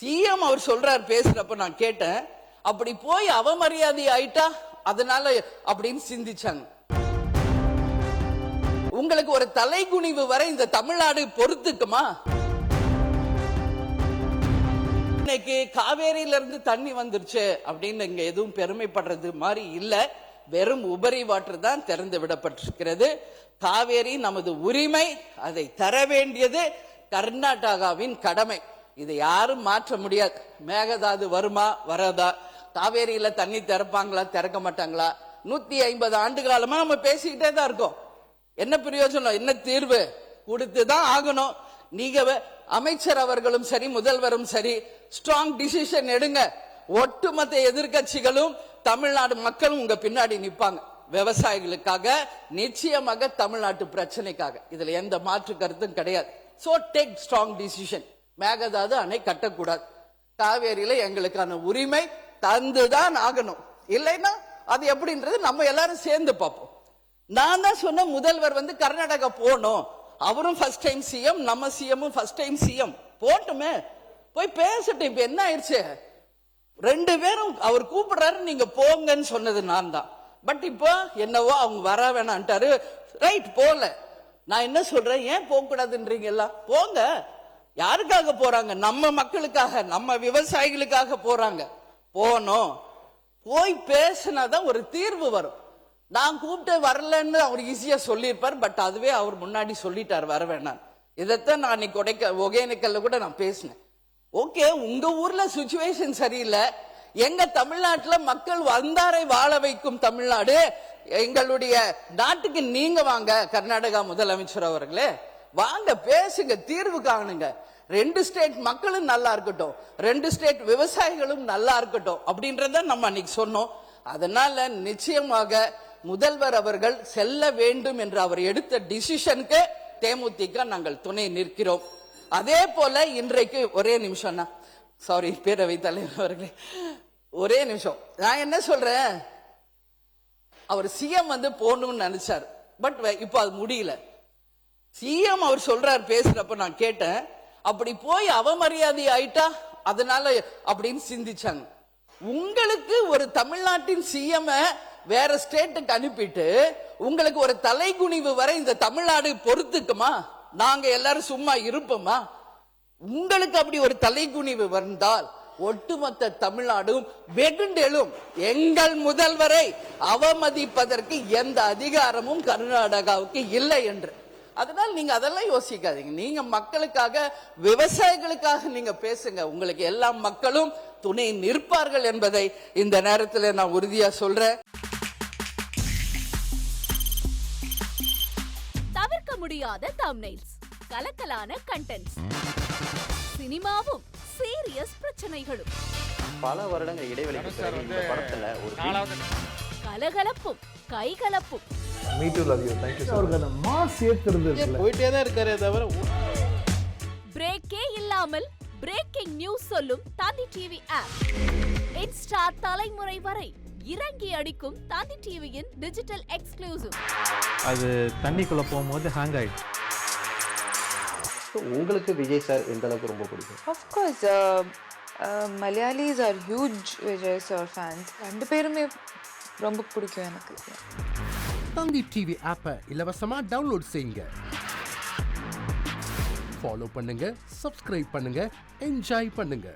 CM அவர் சொல்றார் பேசுறப்ப நான் கேட்டேன், அப்படி போய் அவமரியாதை ஆயிட்டா அதனால அப்படின்னு சிந்திச்சாங்க. உங்களுக்கு ஒரு தலைகுனிவு வரை இந்த தமிழ்நாடு பொறுத்துக்குமா? இன்னைக்கு காவேரியில இருந்து தண்ணி வந்துருச்சு அப்படின்னு இங்க எதுவும் பெருமைப்படுறது மாதிரி இல்ல. வெறும் உபரி வாட்டர் தான் திறந்து விடப்பட்டிருக்கிறது. காவேரி நமது உரிமை, அதை தர வேண்டியது கர்நாடகாவின் கடமை. இதை யாரும் மாற்ற முடியாது. மேகதாது வருமா வராதா, காவேரியில தண்ணி திறப்பாங்களா திறக்க மாட்டாங்களா, 150 ஆண்டு காலமா நம்ம பேசிக்கிட்டே தான் இருக்கோம். என்ன பிரயோஜனம், என்ன தீர்வு? கொடுத்துதான் ஆகணும். நீங்க அமைச்சர் அவர்களும் சரி, முதல்வரும் சரி, ஸ்ட்ராங் டிசிஷன் எடுங்க. ஒட்டுமொத்த எதிர்கட்சிகளும் தமிழ்நாடு மக்களும் உங்க பின்னாடி நிப்பாங்க. விவசாயிகளுக்காக, நிச்சயமாக தமிழ்நாட்டு பிரச்சனைக்காக. இதுல எந்த மாற்று கருத்தும் கிடையாது. So take strong decision. Mekedatu அணை கட்டக்கூடாது. காவேரியில எங்களுக்கான உரிமை தந்துதான் ஆகணும். இல்லைன்னா அது எப்படின்றது நம்ம எல்லாரும் சேர்ந்து பார்ப்போம். நான் தான் சொன்ன முதல்வர் கர்நாடகா போகணும். அவரும் ஃபர்ஸ்ட் டைம் சிஎம், நம்ம சிஎம்மும் ஃபர்ஸ்ட் டைம் சிஎம். போட்டுமே, போய் பேசட்டும். இப்ப என்ன ஆயிடுச்சு, 2 பேரும் அவர் கூப்பிடுறாரு, நீங்க போங்கன்னு சொன்னது நான் தான். பட் இப்போ என்னவோ அவங்க வர வேணான்ட்டாரு. ரைட், போல. நான் என்ன சொல்றேன், ஏன் போக கூடாதுன்றீங்க? எல்லாம் போங்க. யாருக்காக போறாங்க? நம்ம மக்களுக்காக, நம்ம விவசாயிகளுக்காக போறாங்க. போனோம், போய் பேசினாதான் ஒரு தீர்வு வரும். நான் கூப்பிட்டு வரலன்னு அவர் ஈஸியா சொல்லியிருப்பார். பட் அதுவே அவர் முன்னாடி சொல்லிட்டார் வர வேணாம். இதைத்தான் நான் இன்னைக்கு ஒகேனக்கல்ல கூட நான் பேசினேன். ஓகே, உங்க ஊர்ல சிச்சுவேஷன் சரியில்லை. எங்க தமிழ்நாட்டுல மக்கள் வந்தாரை வாழ வைக்கும் தமிழ்நாடு. எங்களுடைய நாட்டுக்கு நீங்க வாங்க, கர்நாடகா முதலமைச்சர் அவர்களே, வாங்க பேசுங்க, தீர்வு காணுங்க. 2 ஸ்டேட் மக்களும் நல்லா இருக்கட்டும், 2 ஸ்டேட் விவசாயிகளும் நல்லா இருக்கட்டும் அப்படின்றத நம்ம அன்னைக்கு சொன்னோம். அதனால நிச்சயமாக முதல்வர் அவர்கள் செல்ல வேண்டும் என்று அவர் எடுத்த டிசிஷனுக்கு தேமுதிக நாங்கள் துணை நிற்கிறோம். அதே போல இன்றைக்கு ஒரே நிமிஷம், சாரி பேரவை தலைவர் அவர்களே, ஒரே நிமிஷம். நான் என்ன சொல்றேன், அவர் சிஎம் போகணும்னு நினைச்சார். பட் இப்ப அது முடியல. சிஎம் அவர் சொல்றார் பேசுறப்ப நான் கேட்டேன், அப்படி போய் அவமரியாதை ஆயிட்டா அதனால அப்படின்னு சிந்திச்சாங்க. உங்களுக்கு ஒரு தமிழ்நாட்டின் சிஎம் வேற ஸ்டேட்டுக்கு அனுப்பிட்டு உங்களுக்கு ஒரு தலைகுனிவு வரை இந்த தமிழ்நாடு பொறுத்துக்குமா? நாங்க எல்லாரும் சும்மா இருப்போமா? உங்களுக்கு அப்படி ஒரு தலைகுனிவு வந்தால் ஒட்டுமொத்த தமிழ்நாடும் வெகுண்டெழும். எங்கள் முதல்வரை அவமதிப்பதற்கு எந்த அதிகாரமும் கர்நாடகாவுக்கு இல்லை என்று. அதனால் நீங்க அதெல்லாம் யோசிக்காதீங்க. நீங்க மக்களுக்காக, விவசாயிகளுக்காக நீங்க பேசுங்க. உங்களுக்கு எல்லா மக்களும் துணை நிற்பார்கள் என்பதை இந்த நேரத்தில் நான் உறுதியா சொல்றேன். தவிர்க்க முடியாத தம்ப்நெயில்ஸ், கலக்கலான கண்டென்ட்ஸ், சினிமாவும் சீரியஸ் பிரச்சனைகளும், பல வருடங்கள் இடைவெளிக்கு பிறகு இந்த படத்துல ஒரு கலகலப்பும் கைகலப்பும், Me too, love you. Thank you so much. Mass ஏத்துறது போயிட்டே தான் இருக்காரே தவிர பிரேக்கே இல்லாமல் பிரேக்கிங் நியூஸ் சொல்லும் தந்தி டிவி ஆப். இன்ஸ்டா தலைமுறை வரை இறங்கி அடிக்கும் தந்தி டிவியின் டிஜிட்டல் எக்ஸ்க்ளூசிவ். அது தண்ணிக்குள்ள போகும்போது ஹேங் ஆயிடுச்சு. உங்களுக்கு விஜய் சார் எந்த அளவுக்கு ரொம்ப பிடிக்கும்? Of course, Malayalis are huge Vijay sir fans. 2 பேருமே ரொம்ப பிடிக்கும் எனக்கு. தந்தி டிவி ஆப்பை இலவசமா டவுன்லோட் செய்யுங்க. ஃபாலோ பண்ணுங்க, சப்ஸ்கிரைப் பண்ணுங்க, என்ஜாய் பண்ணுங்க.